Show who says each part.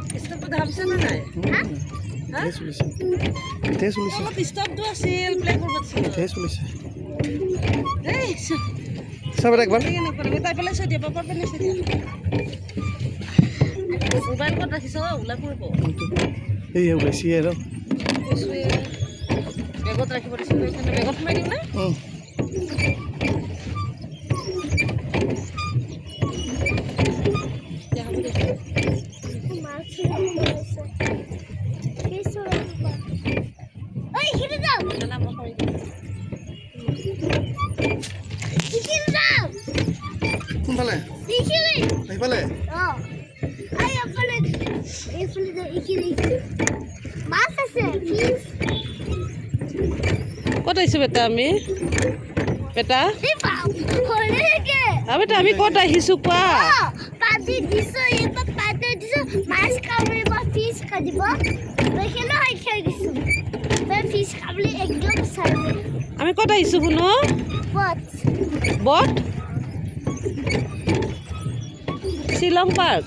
Speaker 1: ক'ত ষ্টপটো দেখা পাইছে নে নাই অলপ ষ্টপটো আছিল প্লে কৰিব তাই পেলাইছে দিয়া পাপাৰ পেলাইছে দিয়া মোবাইল ক'ত ৰাখিছ ওলাই পৰিব
Speaker 2: ওলাইছে আৰু
Speaker 1: বেগত ৰাখিব দিছোঁ বেগত সোমাই দিম নে
Speaker 2: কোনফালে এইফালে
Speaker 1: ক'ত আহিছো বেটা আমি বেটা বেটা আমি ক'ত আহিছো কোৱা আমি ক'ত আহিছো শুনো বট শ্বিলং পাৰ্ক